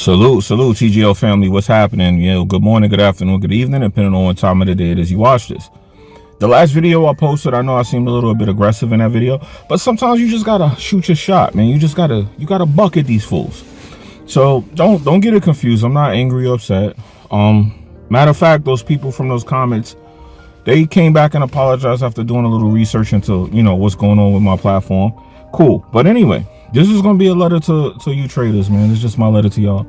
Salute, TGL family. What's happening? Good morning, good afternoon, good evening, depending on what time of the day it is you watch this. The last video I posted, I know I seemed a little bit aggressive in that video, but sometimes you just gotta shoot your shot, man. You gotta bucket these fools. So don't get it confused. I'm not angry or upset. Matter of fact, those people from those comments, they came back and apologized after doing a little research into, what's going on with my platform. Cool. But anyway, this is going to be a letter to you traders, man. It's just my letter to y'all.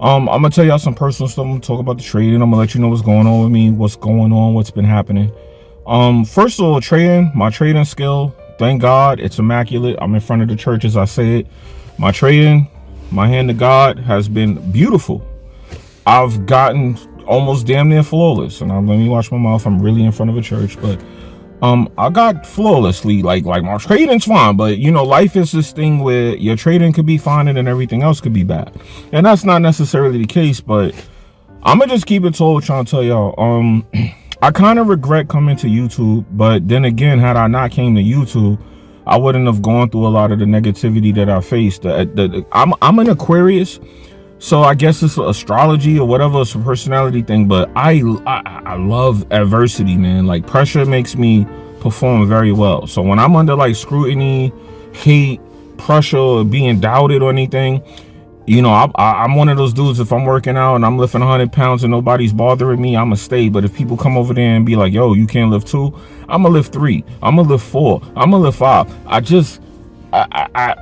I'm going to tell y'all some personal stuff. I'm going to talk about the trading. I'm going to let you know what's going on with me, what's going on, what's been happening. First of all, my trading skill, thank God, it's immaculate. I'm in front of the church as I say it. My trading, my hand to God has been beautiful. I've gotten almost damn near flawless. And let me watch my mouth. I'm really in front of a church, but I got flawlessly, like my trading's fine, but life is this thing where your trading could be fine and then everything else could be bad. And that's not necessarily the case, but I'm gonna just keep it told, trying to tell y'all, I kind of regret coming to YouTube, but then again, had I not came to YouTube, I wouldn't have gone through a lot of the negativity that I faced. I'm an Aquarius, so I guess it's astrology or whatever, it's a personality thing, but I love adversity, man. Like, pressure makes me perform very well. So when I'm under like scrutiny, hate, pressure, or being doubted or anything, I'm one of those dudes. If I'm working out and I'm lifting 100 pounds and nobody's bothering me, I'ma stay. But if people come over there and be like, yo, you can't lift 2, I'ma lift 3, I'ma lift 4, I'ma lift 5.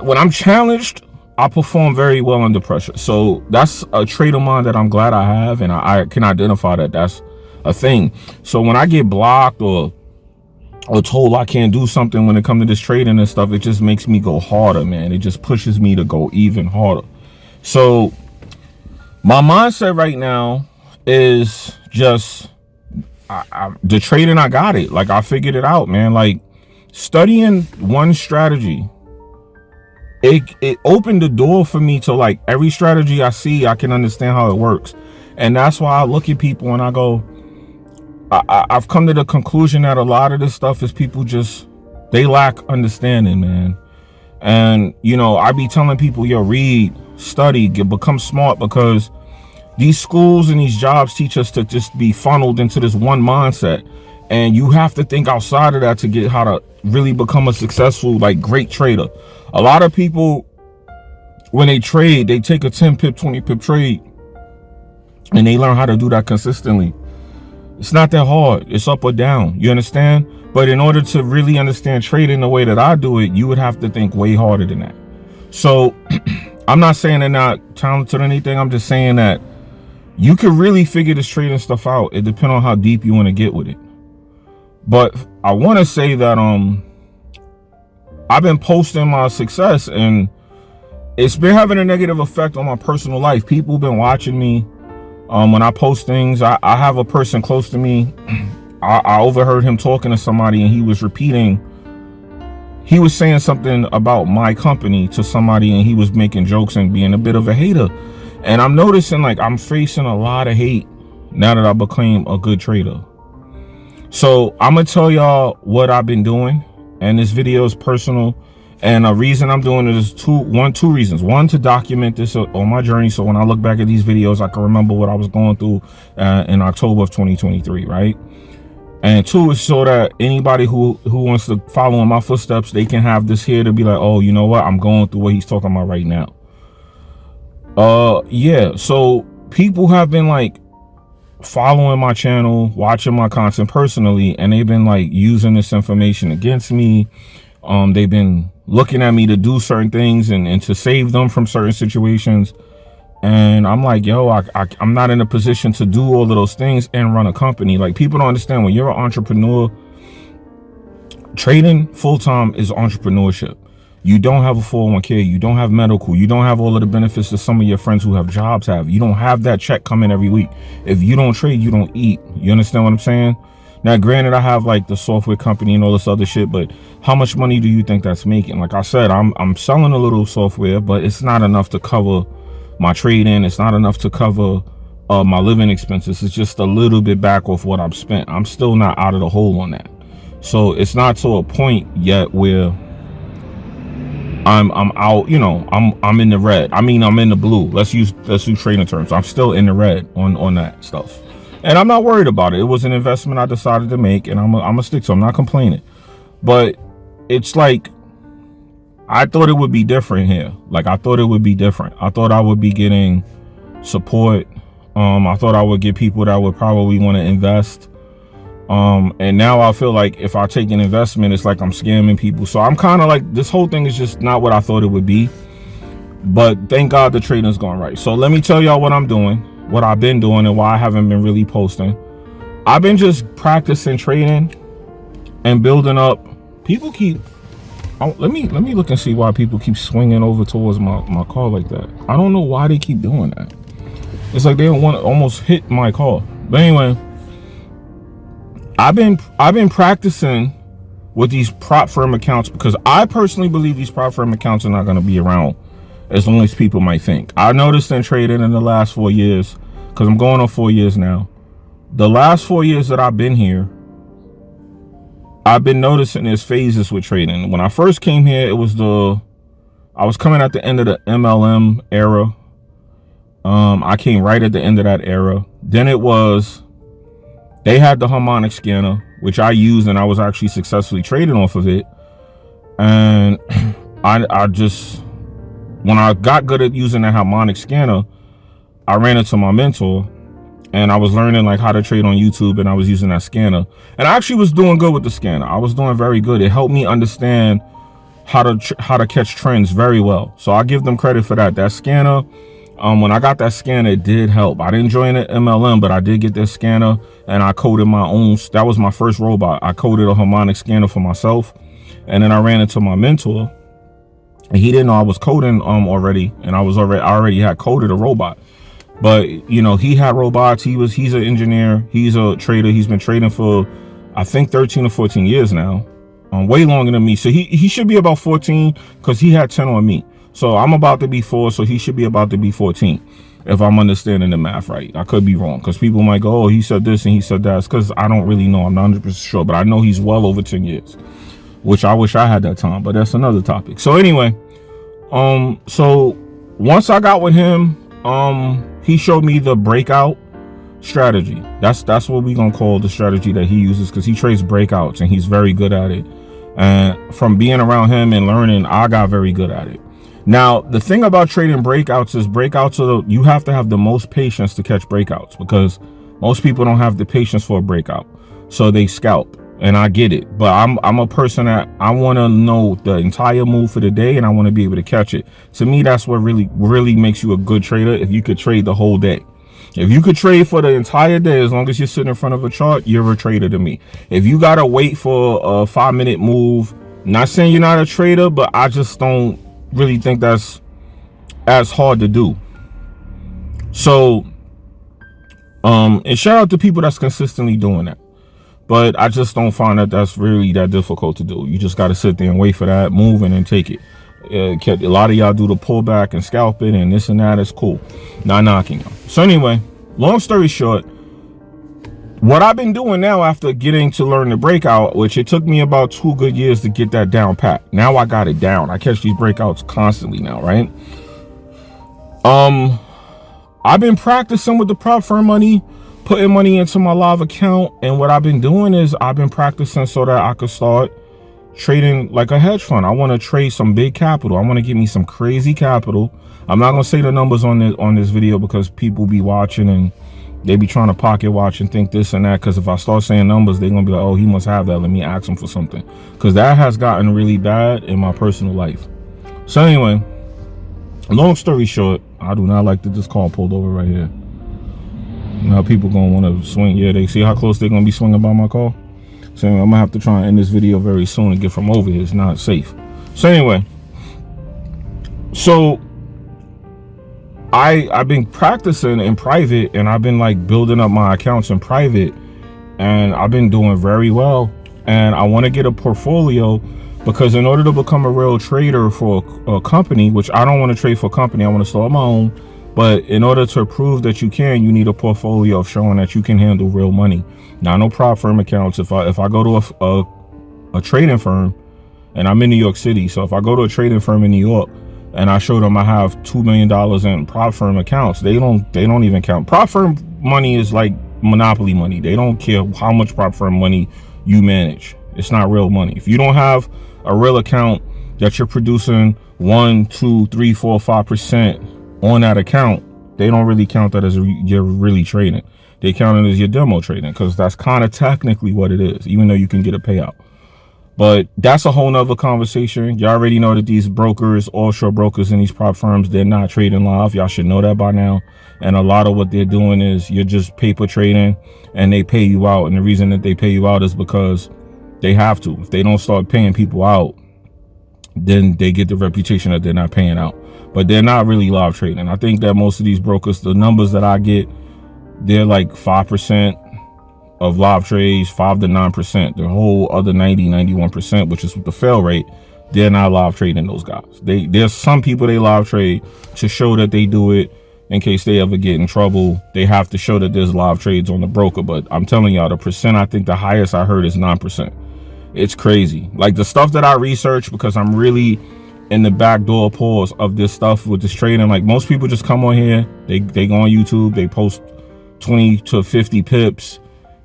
When I'm challenged, I perform very well under pressure. So that's a trait of mine that I'm glad I have, and I can identify that that's a thing. So when I get blocked or told I can't do something when it comes to this trading and stuff, it just makes me go harder, man. It just pushes me to go even harder. So my mindset right now is just the trading. I got it. Like, I figured it out, man. Like, studying one strategy, it opened the door for me to, like, every strategy I see, I can understand how it works. And that's why I look at people and I go, I've come to the conclusion that a lot of this stuff is people they lack understanding, man. And I be telling people, yo, read, study, become smart, because these schools and these jobs teach us to just be funneled into this one mindset, and you have to think outside of that to get how to really become a successful, like, great trader. A lot of people, when they trade, they take a 10 pip, 20 pip trade, and they learn how to do that consistently. It's not that hard. It's up or down. You understand? But in order to really understand trading the way that I do it, you would have to think way harder than that. So I'm not saying they're not talented or anything. I'm just saying that you can really figure this trading stuff out. It depends on how deep you want to get with it. But I want to say that I've been posting my success, and it's been having a negative effect on my personal life. People have been watching me when I post things. I have a person close to me. I overheard him talking to somebody, and he was saying something about my company to somebody, and he was making jokes and being a bit of a hater. And I'm noticing, like, I'm facing a lot of hate now that I became a good trader. So I'm gonna tell y'all what I've been doing, and this video is personal, and a reason I'm doing it is two reasons. One, to document this on my journey, so when I look back at these videos, I can remember what I was going through in October of 2023, right? And 2 is so that anybody who wants to follow in my footsteps, they can have this here to be like, oh, you know what, I'm going through what he's talking about right now. Yeah, so people have been, like, following my channel, watching my content personally, and they've been, like, using this information against me. They've been looking at me to do certain things and to save them from certain situations. And I'm like, yo, I'm not in a position to do all of those things and run a company. Like, people don't understand, when you're an entrepreneur, trading full-time is entrepreneurship. You don't have a 401k, you don't have medical, you don't have all of the benefits that some of your friends who have jobs have. You don't have that check coming every week. If you don't trade, you don't eat. You understand what I'm saying? Now, granted, I have, like, the software company and all this other shit, but how much money do you think that's making? Like I said, I'm selling a little software, but it's not enough to cover my trading. It's not enough to cover my living expenses. It's just a little bit back off what I've spent. I'm still not out of the hole on that. So it's not to a point yet where I'm out, you know, I'm in the red. I mean, I'm in the blue. Let's use trading terms. I'm still in the red on that stuff. And I'm not worried about it. It was an investment I decided to make, and I'm a stick to it. I'm not complaining. But it's like, I thought it would be different here. Like, I thought it would be different. I thought I would be getting support. I thought I would get people that would probably want to invest. And now I feel like if I take an investment, it's like I'm scamming people. So I'm kind of like, this whole thing is just not what I thought it would be. But thank God the trading's gone right. So let me tell y'all what I'm doing, what I've been doing, and why I haven't been really posting. I've been just practicing trading and building up. People keep, let me look and see why people keep swinging over towards my car like that. I don't know why they keep doing that. It's like they don't want to almost hit my car. But anyway, I've been practicing with these prop firm accounts, because I personally believe these prop firm accounts are not going to be around as long as people might think. I noticed in trading in the last 4 years, because I'm going on 4 years now. The last 4 years that I've been here, I've been noticing there's phases with trading. When I first came here, I was coming at the end of the MLM era. I came right at the end of that era. Then it was, they had the harmonic scanner, which I used, and I was actually successfully trading off of it. And I just, when I got good at using the harmonic scanner, I ran into my mentor, and I was learning like how to trade on YouTube, and I was using that scanner. And I actually was doing good with the scanner. I was doing very good. It helped me understand how to catch trends very well. So I give them credit for that. That scanner, when I got that scanner, it did help. I didn't join the MLM, but I did get this scanner, and I coded my own. That was my first robot. I coded a harmonic scanner for myself, and then I ran into my mentor, and he didn't know I was coding already, and I already had coded a robot. But you know, he had robots. He's an engineer. He's a trader. He's been trading for, I think, 13 or 14 years now, way longer than me. So he should be about 14, because he had 10 on me. So I'm about to be 4, so he should be about to be 14, if I'm understanding the math right. I could be wrong, because people might go, oh, he said this and he said that. It's because I don't really know. I'm not 100% sure, but I know he's well over 10 years, which I wish I had that time, but that's another topic. So anyway, so once I got with him, he showed me the breakout strategy. That's what we're gonna call the strategy that he uses, because he trades breakouts and he's very good at it. And from being around him and learning, I got very good at it. Now, the thing about trading breakouts is you have to have the most patience to catch breakouts, because most people don't have the patience for a breakout. So they scalp, and I get it. But I'm a person that I want to know the entire move for the day, and I want to be able to catch it. To me, that's what really makes you a good trader, if you could trade the whole day. If you could trade for the entire day, as long as you're sitting in front of a chart, you're a trader to me. If you got to wait for a 5-minute move, not saying you're not a trader, but I just don't really think that's as hard to do. So and shout out to people that's consistently doing that, but I just don't find that that's really that difficult to do. You just got to sit there and wait for that move and then take it. A lot of y'all do the pullback and scalp it and this and that. It's cool, not knocking them. So anyway, long story short, what I've been doing now, after getting to learn the breakout, which it took me about 2 good years to get that down pat. Now I got it down. I catch these breakouts constantly now, right? I've been practicing with the prop firm money, putting money into my live account. And what I've been doing is I've been practicing so that I could start trading like a hedge fund. I want to trade some big capital. I want to get me some crazy capital. I'm not going to say the numbers on this video, because people be watching and they be trying to pocket watch and think this and that, because if I start saying numbers, they're gonna be like, oh, he must have that, let me ask him for something, because that has gotten really bad in my personal life. So anyway, long story short, I do not like that this car pulled over right here. Now people gonna want to swing. Yeah, they see how close they're gonna be swinging by my car. So anyway, I'm gonna have to try and end this video very soon and get from over here. It's not safe. So anyway, so I've been practicing in private, and I've been like building up my accounts in private, and I've been doing very well. And I want to get a portfolio, because in order to become a real trader for a company, which I don't want to trade for a company, I want to start my own. But in order to prove that you can, you need a portfolio of showing that you can handle real money. Now, no prop firm accounts. If I go to a trading firm and I'm in New York City. So if I go to a trading firm in New York and I show them I have $2 million in prop firm accounts, they don't even count. Prop firm money is like monopoly money. They don't care how much prop firm money you manage. It's not real money. If you don't have a real account that you're producing 1, 2, 3, 4, 5% on that account, they don't really count that as you're really trading. They count it as your demo trading, because that's kind of technically what it is, even though you can get a payout. But that's a whole nother conversation. Y'all already know that these brokers, offshore brokers in these prop firms, they're not trading live. Y'all should know that by now. And a lot of what they're doing is you're just paper trading, and they pay you out. And the reason that they pay you out is because they have to. If they don't start paying people out, then they get the reputation that they're not paying out. But they're not really live trading. I think that most of these brokers, the numbers that I get, they're like 5% of live trades, 5 to 9%. The whole other 91%, which is the fail rate, they're not live trading those guys. There's some people they live trade to show that they do it in case they ever get in trouble. They have to show that there's live trades on the broker. But I'm telling y'all, the percent, I think the highest I heard is 9%. It's crazy. Like the stuff that I research, because I'm really in the backdoor pause of this stuff with this trading. Like most people just come on here, they go on YouTube, they post 20 to 50 pips.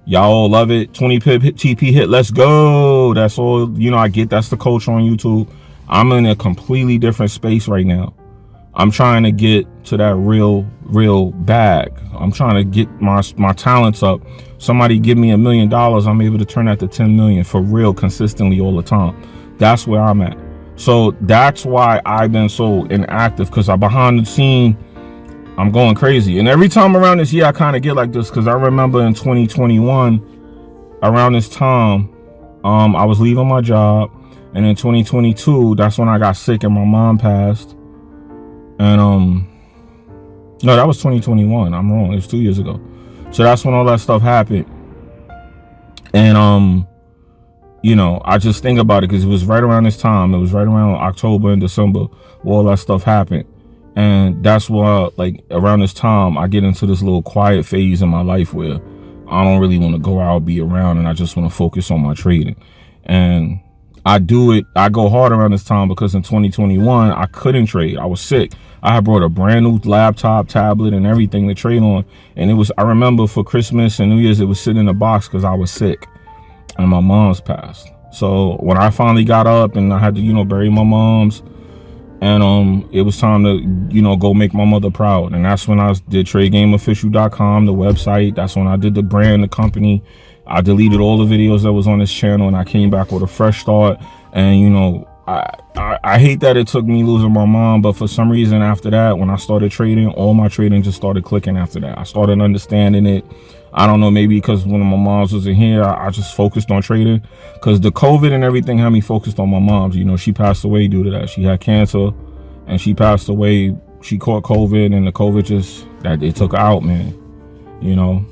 Y'all all love it. 20 pip TP hit, let's go. That's all, you know, I get. That's the culture on YouTube. I'm in a completely different space right now. I'm trying to get to that real bag. I'm trying to get my talents up. Somebody give me $1 million, I'm able to turn that to 10 million for real, consistently all the time. That's where I'm at. So that's why I've been so inactive, because I'm behind the scene. I'm going crazy. And every time around this year, I kind of get like this, because I remember in 2021, around this time, I was leaving my job. And in 2022, that's when I got sick and my mom passed. And no, that was 2021. I'm wrong. It was 2 years ago. So that's when all that stuff happened. And you know, I just think about it because it was right around this time. It was right around October and December where all that stuff happened. And that's why, like, around this time, I get into this little quiet phase in my life where I don't really want to go out, be around, and I just want to focus on my trading. And I do it. I go hard around this time because in 2021, I couldn't trade. I was sick. I had brought a brand new laptop, tablet, and everything to trade on. And it was, I remember for Christmas and New Year's, it was sitting in a box because I was sick and my mom's passed. So when I finally got up and I had to, you know, bury my mom's, and it was time to, you know, go make my mother proud. And that's when I did TradeGameOfficial.com, the website. That's when I did the brand, the company. I deleted all the videos that was on this channel, and I came back with a fresh start. And, you know, I hate that it took me losing my mom, but for some reason after that, when I started trading, all my trading just started clicking after that. I started understanding it. I don't know, maybe because when my mom's wasn't here, I just focused on trading, because the COVID and everything had me focused on my mom's. You know, she passed away due to that. She had cancer and she passed away. She caught COVID, and the COVID just, that it took her out, man, you know.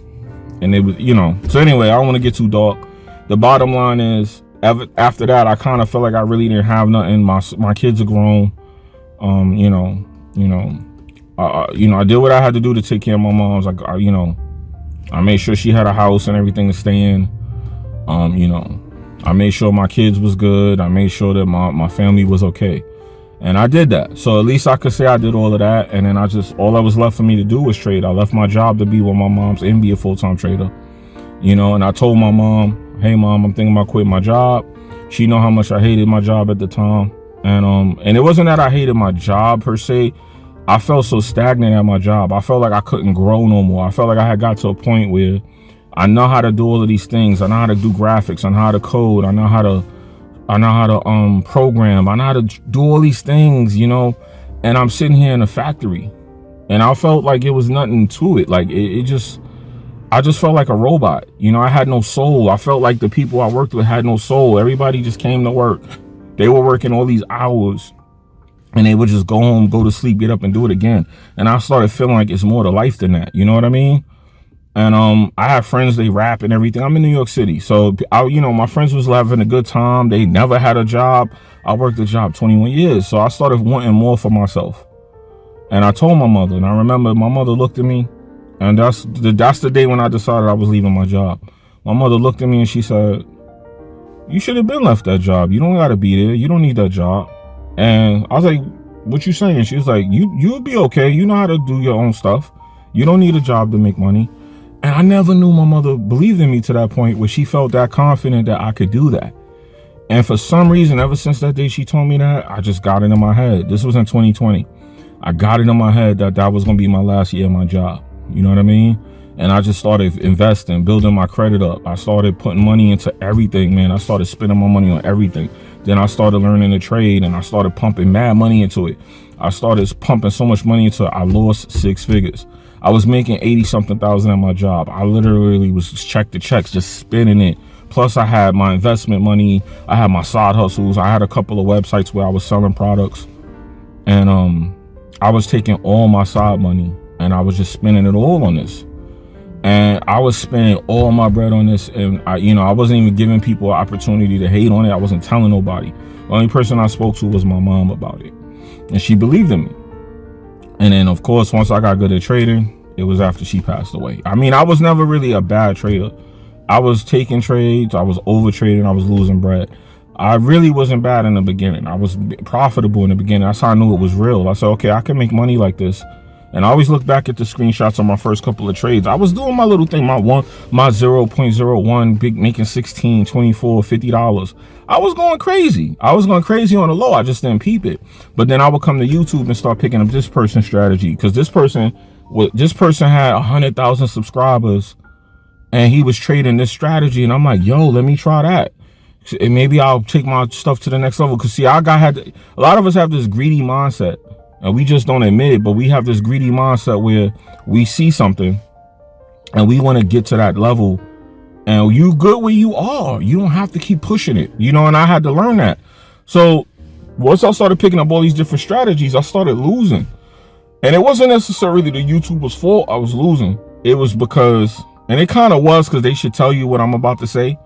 And it was, you know, so anyway, I don't want to get too dark. The bottom line is, after that, I kind of felt like I really didn't have nothing. My kids are grown. You know, I did what I had to do to take care of my mom's. You know, I made sure she had a house and everything to stay in. You know, I made sure my kids was good. I made sure that my family was okay. And I did that. So at least I could say I did all of that. And then all that was left for me to do was trade. I left my job to be with my mom's and be a full-time trader. You know, and I told my mom, hey mom, I'm thinking about quitting my job. She know how much I hated my job at the time. And it wasn't that I hated my job per se. I felt so stagnant at my job. I felt like I couldn't grow no more. I felt like I had got to a point where I know how to do all of these things. I know how to do graphics. I know how to code. I know how to program. I know how to do all these things, you know. And I'm sitting here in a factory, and I felt like it was nothing to it. Like I just felt like a robot. You know, I had no soul. I felt like the people I worked with had no soul. Everybody just came to work. They were working all these hours, and they would just go home, go to sleep, get up and do it again. And I started feeling like it's more to life than that. You know what I mean? And I have friends, they rap and everything. I'm in New York City. So, you know, my friends was having a good time. They never had a job. I worked a job 21 years. So I started wanting more for myself. And I told my mother, and I remember my mother looked at me, and that's the day when I decided I was leaving my job. My mother looked at me and she said, You should have been left that job. You don't got to be there. You don't need that job. And I was like, what you saying? She was like, you'll be okay. You know how to do your own stuff. You don't need a job to make money. And I never knew my mother believed in me to that point where she felt that confident that I could do that. And for some reason, ever since that day she told me that, I just got it in my head. This was in 2020. I got it in my head that that was going to be my last year of my job. You know what I mean? And I just started investing, building my credit up. I started putting money into everything, man. I started spending my money on everything. Then I started learning to trade, and I started pumping mad money into it. I started pumping so much money into it, I lost 6 figures. I was making 80-something thousand at my job. I literally was check to checks, just spending it. Plus, I had my investment money. I had my side hustles. I had a couple of websites where I was selling products. And I was taking all my side money, and I was just spending it all on this. And I was spending all my bread on this, and I wasn't even giving people an opportunity to hate on it. I wasn't telling nobody. The only person I spoke to was my mom about it, and she believed in me. And then, of course, once I got good at trading, it was after she passed away. I mean, I was never really a bad trader. I was taking trades, I was over trading, I was losing bread. I really wasn't bad in the beginning. I was profitable in the beginning. That's how I knew it was real. I said, okay, I can make money like this. And I always look back at the screenshots of my first couple of trades. I was doing my little thing, my 0.01, big, making 16, 24, $50. I was going crazy. I was going crazy on the low. I just didn't peep it. But then I would come to YouTube and start picking up this person's strategy, because this person had 100,000 subscribers, and he was trading this strategy. And I'm like, yo, let me try that. And maybe I'll take my stuff to the next level. Because see, a lot of us have this greedy mindset. And we just don't admit it, but we have this greedy mindset where we see something and we want to get to that level. And you good where you are. You don't have to keep pushing it, and I had to learn that. So once I started picking up all these different strategies, I started losing. And it wasn't necessarily the YouTuber's fault I was losing. It was because, and it kind of was, because they should tell you what I'm about to say.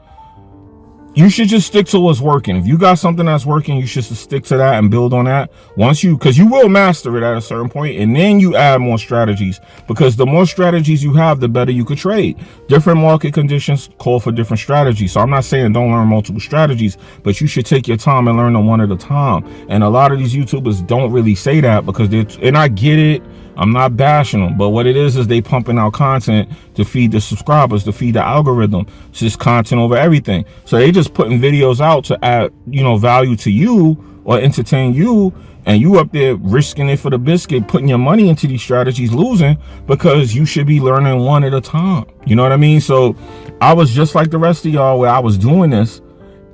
You should just stick to what's working. If you got something that's working, you should stick to that and build on that. Because you will master it at a certain point, and then you add more strategies. Because the more strategies you have, the better you could trade. Different market conditions call for different strategies. So I'm not saying don't learn multiple strategies, but you should take your time and learn them one at a time. And a lot of these YouTubers don't really say that, because and I get it. I'm not bashing them, but what it is they pumping out content to feed the subscribers, to feed the algorithm. It's just content over everything. So they just putting videos out to add, value to you or entertain you, and you up there risking it for the biscuit, putting your money into these strategies, losing, because you should be learning one at a time. You know what I mean? So I was just like the rest of y'all, where I was doing this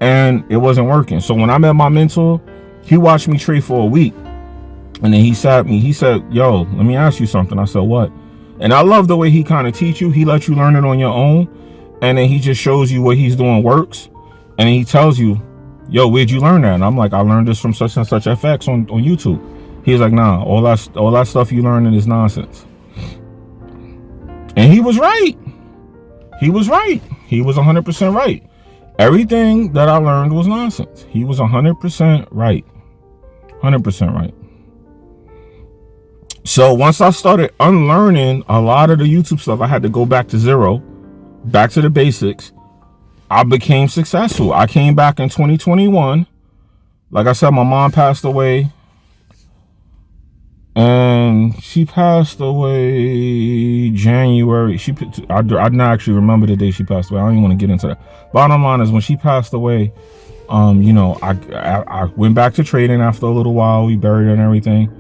and it wasn't working. So when I met my mentor, he watched me trade for a week. And then he said, yo, let me ask you something. I said, what? And I love the way he kind of teach you. He lets you learn it on your own. And then he just shows you what he's doing works. And then he tells you, yo, where'd you learn that? And I'm like, I learned this from such and such FX on YouTube. He's like, nah, all that stuff you learning is nonsense. And he was right. He was right. He was 100% right. Everything that I learned was nonsense. He was 100% right. 100% right. So once I started unlearning a lot of the YouTube stuff, I had to go back to zero, back to the basics. I became successful. I came back in 2021. Like I said, my mom passed away, and she passed away January. I didn't actually remember the day she passed away. I don't even want to get into that. Bottom line is, when she passed away, I went back to trading after a little while. We buried her and everything.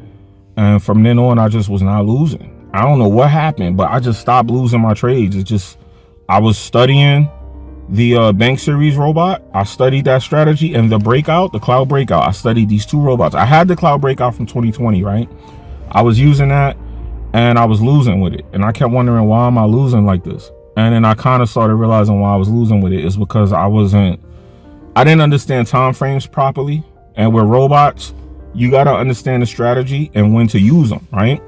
And from then on, I just was not losing. I don't know what happened, but I just stopped losing my trades. It's just, I was studying the Bank Series robot. I studied that strategy, and the cloud breakout. I studied these two robots. I had the cloud breakout from 2020, right? I was using that, and I was losing with it. And I kept wondering, why am I losing like this? And then I kind of started realizing why I was losing with it is because I didn't understand time frames properly. And with robots, you got to understand the strategy and when to use them, right?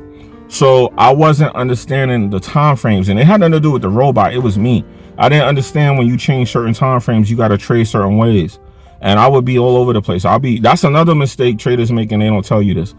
So I wasn't understanding the time frames, and it had nothing to do with the robot. It was me. I didn't understand when you change certain time frames, you got to trade certain ways. And I would be all over the place. That's another mistake traders make, and they don't tell you this.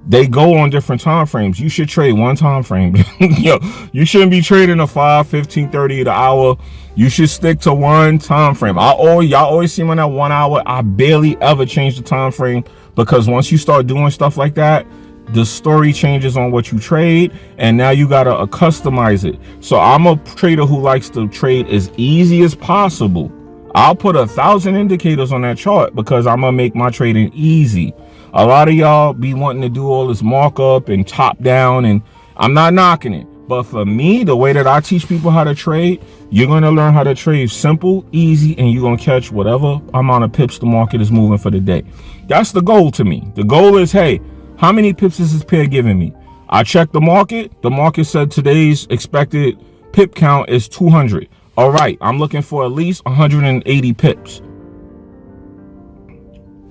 They go on different time frames. You should trade one time frame. Yo, you shouldn't be trading a 5, 15, 30 the hour. You should stick to one time frame. Y'all always see me on that 1 hour. I barely ever change the time frame, because once you start doing stuff like that, the story changes on what you trade, and now you gotta customize it. So I'm a trader who likes to trade as easy as possible. I'll put 1,000 indicators on that chart because I'm gonna make my trading easy. A lot of y'all be wanting to do all this markup and top down, and I'm not knocking it. But for me, the way that I teach people how to trade, you're going to learn how to trade simple, easy, and you're going to catch whatever amount of pips the market is moving for the day. That's the goal to me. The goal is, hey, how many pips is this pair giving me? I checked the market. The market said today's expected pip count is 200. All right, I'm looking for at least 180 pips.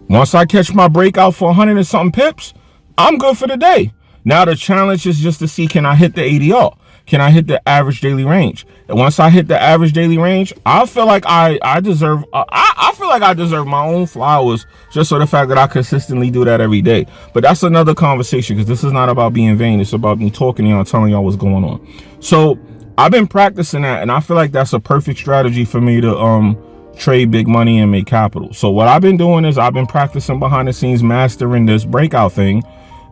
Once I catch my breakout for 100 and something pips, I'm good for the day. Now the challenge is just to see, can I hit the ADR? Can I hit the average daily range? And once I hit the average daily range, I feel like I deserve my own flowers, just for the fact that I consistently do that every day. But that's another conversation, because this is not about being vain. It's about me talking to y'all, telling y'all what's going on. So I've been practicing that, and I feel like that's a perfect strategy for me to trade big money and make capital. So what I've been doing is I've been practicing behind the scenes, mastering this breakout thing,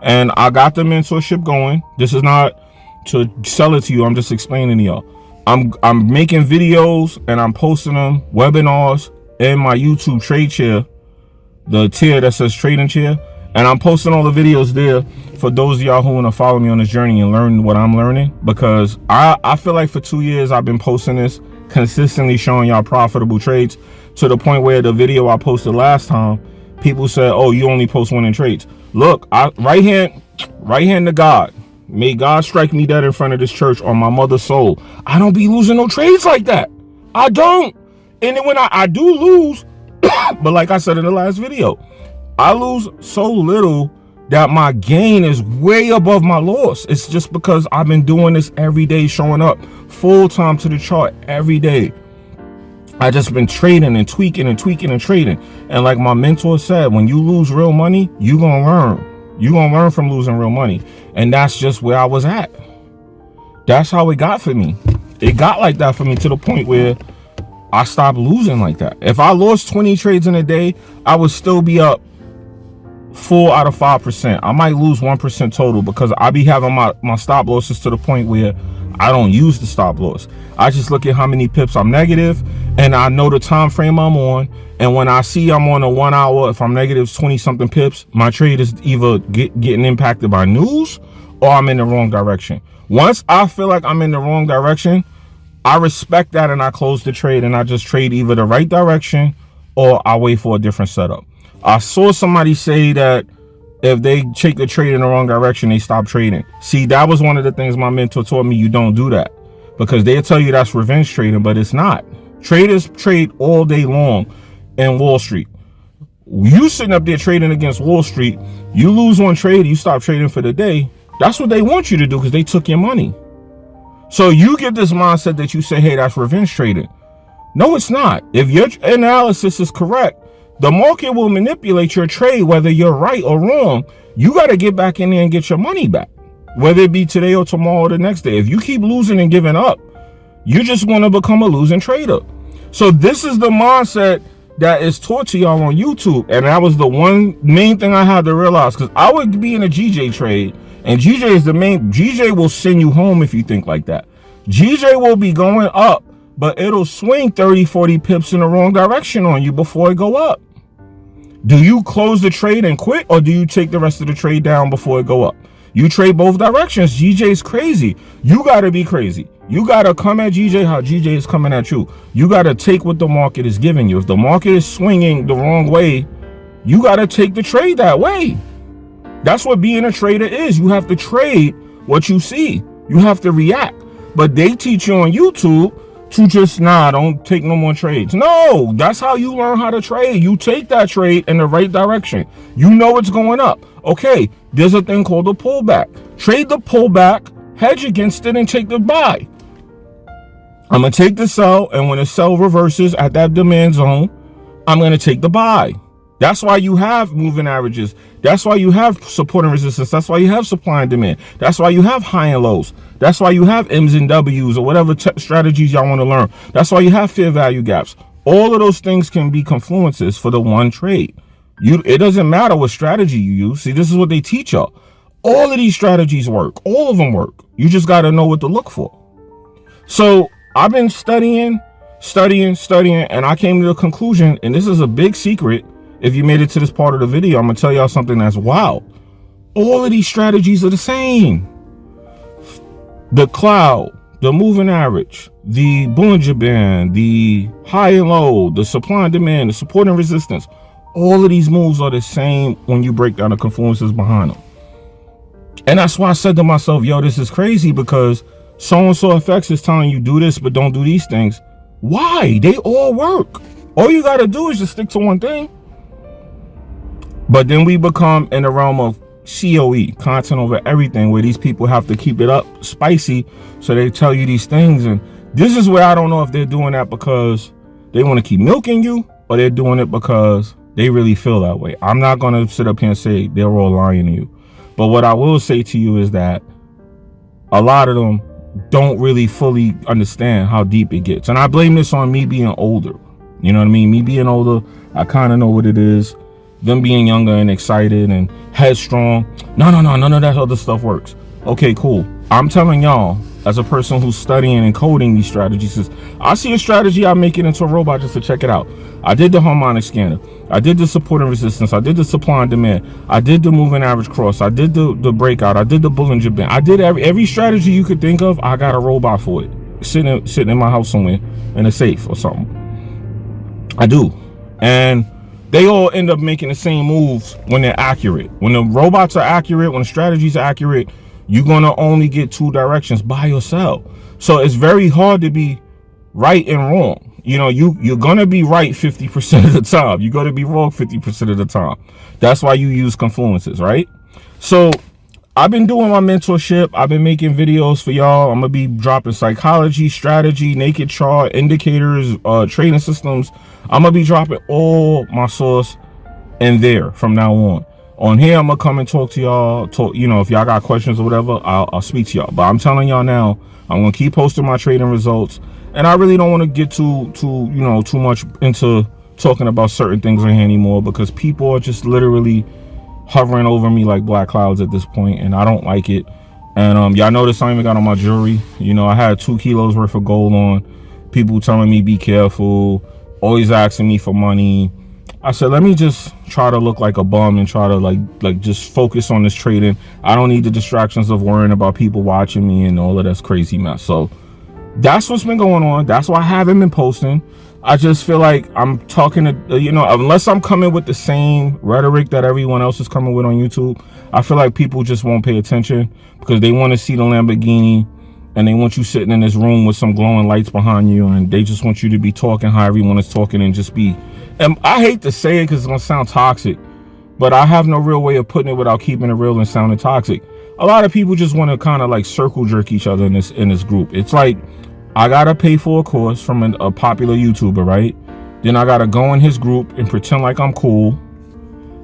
and I got the mentorship going. This is not to sell it to you. I'm just explaining to y'all. I'm making videos and I'm posting them, webinars, in my YouTube trade chair, the tier that says trading chair, and I'm posting all the videos there for those of y'all who want to follow me on this journey and learn what I'm learning, because I feel like for 2 years I've been posting this, consistently showing y'all profitable trades, to the point where the video I posted last time, people said, oh, you only post winning trades. Look, right hand to God. May God strike me dead in front of this church on my mother's soul. I don't be losing no trades like that. I don't. And then when I do lose, but like I said in the last video, I lose so little that my gain is way above my loss. It's just because I've been doing this every day, showing up full time to the chart every day. I just been trading and tweaking and tweaking and trading. And like my mentor said, when you lose real money, you gonna learn. You're going to learn from losing real money. And that's just where I was at. That's how it got for me. It got like that for me to the point where I stopped losing like that. If I lost 20 trades in a day, I would still be up 4 out of 5%. I might lose 1% total, because I be having my stop losses to the point where I don't use the stop loss. I just look at how many pips I'm negative, and I know the time frame I'm on. And when I see I'm on a 1 hour, if I'm negative 20 something pips, my trade is either getting impacted by news or I'm in the wrong direction. Once I feel like I'm in the wrong direction, I respect that and I close the trade, and I just trade either the right direction or I wait for a different setup. I saw somebody say that if they take a trade in the wrong direction, they stop trading. See, that was one of the things my mentor taught me. You don't do that, because they'll tell you that's revenge trading, but it's not. Traders trade all day long in Wall Street. You sitting up there trading against Wall Street, you lose one trade, you stop trading for the day. That's what they want you to do, because they took your money. So you get this mindset that you say, hey, that's revenge trading. No, it's not. If your analysis is correct, the market will manipulate your trade, whether you're right or wrong. You got to get back in there and get your money back, whether it be today or tomorrow or the next day. If you keep losing and giving up, you're just going to become a losing trader. So this is the mindset that is taught to y'all on YouTube. And that was the one main thing I had to realize, because I would be in a GJ trade, and GJ is the main. GJ will send you home if you think like that. GJ will be going up, but it'll swing 30, 40 pips in the wrong direction on you before it go up. Do you close the trade and quit, or do you take the rest of the trade down before it go up? You trade both directions. GJ's crazy. You got to be crazy. You got to come at GJ how GJ is coming at you. You got to take what the market is giving you. If the market is swinging the wrong way, you got to take the trade that way. That's what being a trader is. You have to trade what you see. You have to react. But they teach you on YouTube to just, don't take no more trades. No, that's how you learn how to trade. You take that trade in the right direction. You know it's going up. Okay, there's a thing called a pullback. Trade the pullback, hedge against it, and take the buy. I'm going to take the sell, and when the sell reverses at that demand zone, I'm going to take the buy. That's why you have moving averages. That's why you have support and resistance. That's why you have supply and demand. That's why you have high and lows. That's why you have M's and W's or whatever strategies y'all want to learn. That's why you have fair value gaps. All of those things can be confluences for the one trade. It doesn't matter what strategy you use. See, this is what they teach y'all. All of these strategies work. All of them work. You just got to know what to look for. So I've been studying, and I came to the conclusion, and this is a big secret. If you made it to this part of the video, I'm going to tell y'all something that's wild. All of these strategies are the same. The cloud, the moving average, the Bollinger Band, the high and low, the supply and demand, the support and resistance. All of these moves are the same when you break down the confluences behind them. And that's why I said to myself, yo, this is crazy, because so-and-so FX is telling you do this, but don't do these things. Why? They all work. All you got to do is just stick to one thing. But then we become in the realm of COE, content over everything, where these people have to keep it up spicy. So they tell you these things. And this is where I don't know if they're doing that because they want to keep milking you, or they're doing it because they really feel that way. I'm not going to sit up here and say they're all lying to you. But what I will say to you is that a lot of them don't really fully understand how deep it gets. And I blame this on me being older. You know what I mean? Me being older, I kind of know what it is. Them being younger and excited and headstrong. No, none of that other stuff works. Okay, cool. I'm telling y'all, as a person who's studying and coding these strategies, is I see a strategy, I make it into a robot just to check it out. I did the harmonic scanner. I did the support and resistance. I did the supply and demand. I did the moving average cross. I did the breakout. I did the Bollinger Band. I did every strategy you could think of. I got a robot for it. Sitting in my house somewhere in a safe or something. I do. And they all end up making the same moves when they're accurate. When the robots are accurate, when the strategies are accurate, you're going to only get two directions, buy or sell. So it's very hard to be right and wrong. You know, you're going to be right 50% of the time. You're going to be wrong 50% of the time. That's why you use confluences, right? So I've been doing my mentorship. I've been making videos for y'all. I'm going to be dropping psychology, strategy, naked chart, indicators, trading systems. I'm going to be dropping all my source in there from now on. On here, I'm going to come and talk to y'all. You know, if y'all got questions or whatever, I'll speak to y'all. But I'm telling y'all now, I'm going to keep posting my trading results. And I really don't want to get too much into talking about certain things in here anymore, because people are just literally hovering over me like black clouds at this point, and I don't like it. And y'all notice I even got on my jewelry. You know, I had 2 kilos worth of gold on. People telling me be careful, always asking me for money. I said, let me just try to look like a bum and try to like just focus on this trading. I don't need the distractions of worrying about people watching me and all of that crazy mess. So that's what's been going on. That's why I haven't been posting. I just feel like I'm talking to, you know, unless I'm coming with the same rhetoric that everyone else is coming with on YouTube, I feel like people just won't pay attention because they want to see the Lamborghini and they want you sitting in this room with some glowing lights behind you, and they just want you to be talking how everyone is talking and just be, and I hate to say it because it's going to sound toxic, but I have no real way of putting it without keeping it real and sounding toxic. A lot of people just want to kind of like circle jerk each other in this group. It's like, I gotta pay for a course from a popular YouTuber, right? Then I gotta go in his group and pretend like I'm cool.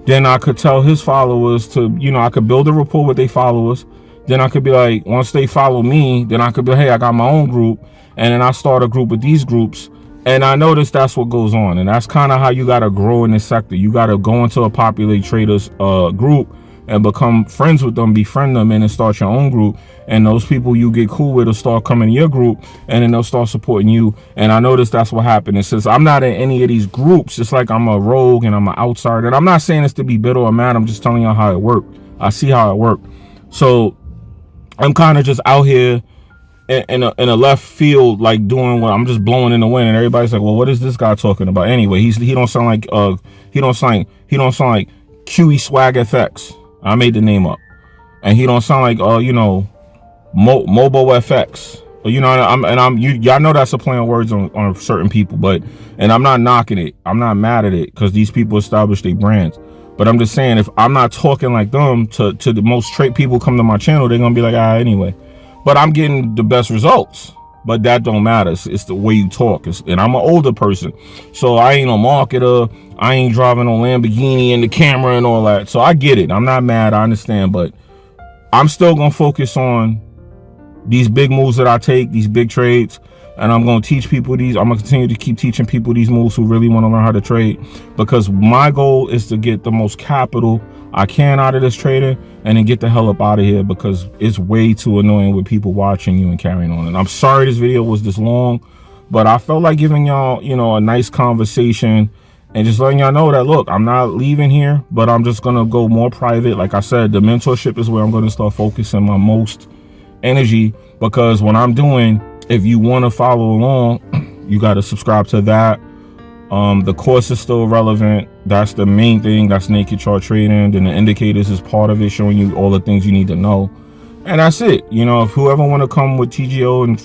Then I could tell his followers to, you know, I could build a rapport with their followers. Then I could be like, once they follow me, then I could be, hey, I got my own group. And then I start a group with these groups. And I notice that's what goes on. And that's kind of how you gotta grow in this sector. You gotta go into a popular traders group and become friends with them, befriend them, and then start your own group. And those people you get cool with will start coming to your group, and then they'll start supporting you. And I noticed that's what happened. And since I'm not in any of these groups, it's like I'm a rogue and I'm an outsider. And I'm not saying this to be bitter or mad. I'm just telling y'all how it worked. I see how it worked. So I'm kind of just out here in a left field, like doing what I'm just blowing in the wind. And everybody's like, well, what is this guy talking about? Anyway, he don't sound like he don't sound like QE Swag FX. I made the name up. And he don't sound like you know, Mobo FX. You know, y'all know that's a play on words on certain people, but, and I'm not knocking it. I'm not mad at it because these people establish their brands. But I'm just saying, if I'm not talking like them to the most trade people come to my channel, they're gonna be like, ah, anyway. But I'm getting the best results but that don't matter. It's the way you talk. And I'm an older person, so I ain't a marketer. I ain't driving no Lamborghini in the camera and all that. So I get it. I'm not mad. I understand, but I'm still gonna focus on these big moves that I take, these big trades, and I'm gonna teach people these. I'm gonna continue to keep teaching people these moves who really want to learn how to trade, because my goal is to get the most capital I can out of this trading and then get the hell up out of here, because it's way too annoying with people watching you and carrying on. And I'm sorry this video was this long, but I felt like giving y'all, you know, a nice conversation and just letting y'all know that, look, I'm not leaving here, but I'm just gonna go more private. Like I said, the mentorship is where I'm gonna start focusing my most energy, because what I'm doing, if you want to follow along, you got to subscribe to that. The course is still relevant. That's the main thing. That's naked chart trading, and the indicators is part of it, showing you all the things you need to know. And that's it. You know, if whoever want to come with TGO and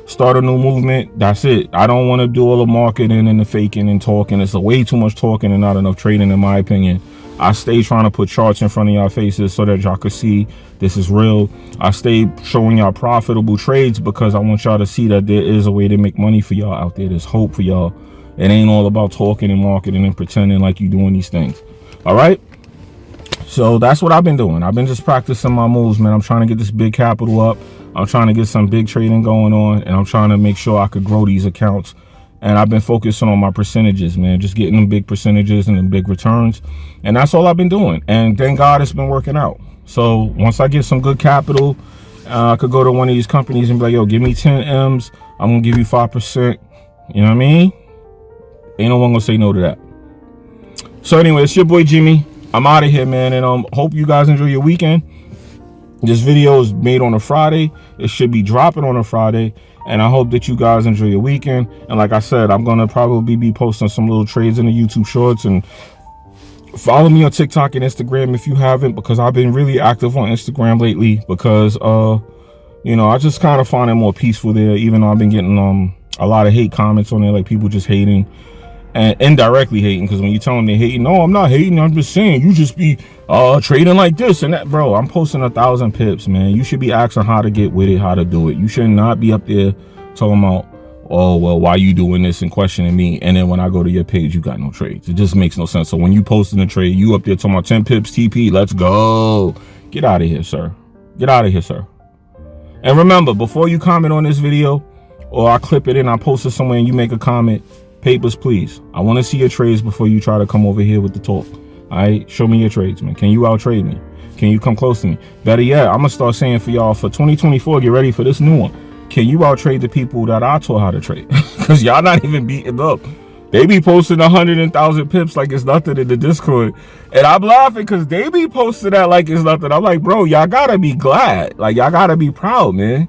start a new movement, that's it. I don't want to do all the marketing and the faking and talking. It's way too much talking and not enough trading, in my opinion. I stay trying to put charts in front of y'all faces so that y'all could see this is real. I stay showing y'all profitable trades because I want y'all to see that there is a way to make money for y'all out there. There's hope for y'all. It ain't all about talking and marketing and pretending like you're doing these things. All right? So that's what I've been doing. I've been just practicing my moves, man. I'm trying to get this big capital up. I'm trying to get some big trading going on, and I'm trying to make sure I could grow these accounts. And I've been focusing on my percentages, man, just getting them big percentages and the big returns. And that's all I've been doing. And thank God it's been working out. So once I get some good capital, I could go to one of these companies and be like, yo, give me 10 M's. I'm going to give you 5%. You know what I mean? Ain't no one going to say no to that. So anyway, it's your boy Jimmy. I'm out of here, man. And hope you guys enjoy your weekend. This video is made on a Friday. It should be dropping on a Friday. And I hope that you guys enjoy your weekend. And like I said, I'm going to probably be posting some little trades in the YouTube shorts. And follow me on TikTok and Instagram if you haven't, because I've been really active on Instagram lately, because, you know, I just kind of find it more peaceful there, even though I've been getting a lot of hate comments on there, like people just hating and indirectly hating. Because when you tell them they're hating, no, I'm not hating. I'm just saying you just be trading like this and that. Bro, I'm posting 1,000 pips, man. You should be asking how to get with it, how to do it. You should not be up there talking about, oh, well, why you doing this and questioning me. And then when I go to your page, you got no trades. It just makes no sense. So when you posting a trade, you up there talking about 10 pips TP. Let's go. Get out of here, sir. Get out of here, sir. And remember, before you comment on this video, or I clip it and I post it somewhere and you make a comment, papers, please. I want to see your trades before you try to come over here with the talk. All right, show me your trades, man. Can you out trade me? Can you come close to me? Better yet, I'm gonna start saying for y'all for 2024, get ready for this new one. Can you out trade the people that I taught how to trade? Because y'all not even beating up. They be posting 100,000 pips like it's nothing in the Discord, and I'm laughing because they be posting that like it's nothing. I'm like, bro, y'all gotta be glad. Like, y'all gotta be proud, man.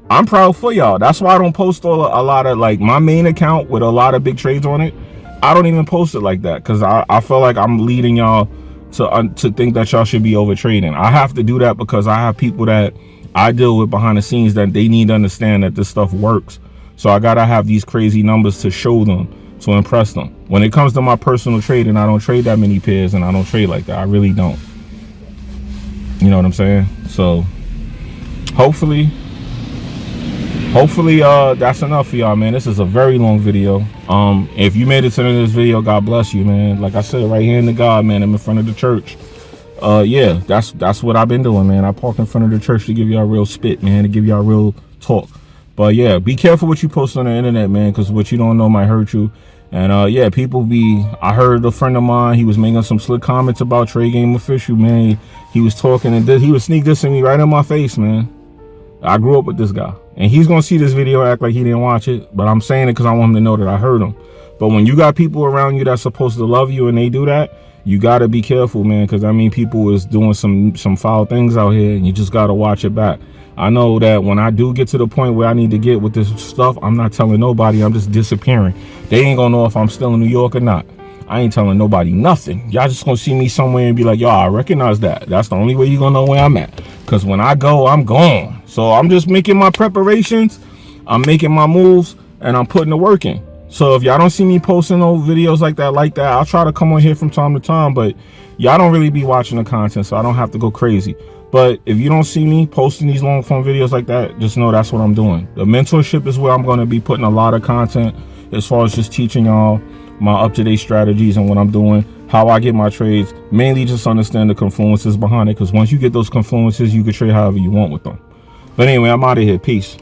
I'm proud for y'all. That's why I don't post a lot of, like, my main account with a lot of big trades on it. I don't even post it like that, because I feel like I'm leading y'all to think that y'all should be over trading. I have to do that because I have people that I deal with behind the scenes that they need to understand that this stuff works. So I gotta have these crazy numbers to show them, to impress them. When it comes to my personal trading, I don't trade that many pairs, and I don't trade like that. I really don't. You know what I'm saying? So hopefully that's enough for y'all, man. This is a very long video. If you made it to the end of this video, God bless you, man. Like I said, right here in the God, man, I'm in front of the church. Yeah, that's what I've been doing, man. I park in front of the church to give y'all real spit, man, to give y'all real talk. But yeah, be careful what you post on the internet, man, because what you don't know might hurt you. And yeah, I heard a friend of mine, he was making some slick comments about Trade Game Official, man. He was talking and he was sneak dissing me right in my face, man. I grew up with this guy, and he's gonna see this video, act like he didn't watch it, but I'm saying it because I want him to know that I heard him. But when you got people around you that's supposed to love you and they do that, you gotta be careful, man, because I mean, people is doing some foul things out here, and you just gotta watch it back. I know that when I do get to the point where I need to get with this stuff, I'm not telling nobody. I'm just disappearing. They ain't gonna know if I'm still in New York or not. I ain't telling nobody nothing. Y'all just gonna see me somewhere and be like, yo, I recognize that. That's the only way you gonna know where I'm at. Because when I go, I'm gone. So I'm just making my preparations. I'm making my moves, and I'm putting the work in. So if y'all don't see me posting no videos like that, I'll try to come on here from time to time, but y'all don't really be watching the content, so I don't have to go crazy. But if you don't see me posting these long form videos like that, just know that's what I'm doing. The mentorship is where I'm going to be putting a lot of content as far as just teaching y'all my up-to-date strategies and what I'm doing, how I get my trades, mainly just understand the confluences behind it, because once you get those confluences, you can trade however you want with them. But anyway, I'm out of here. Peace.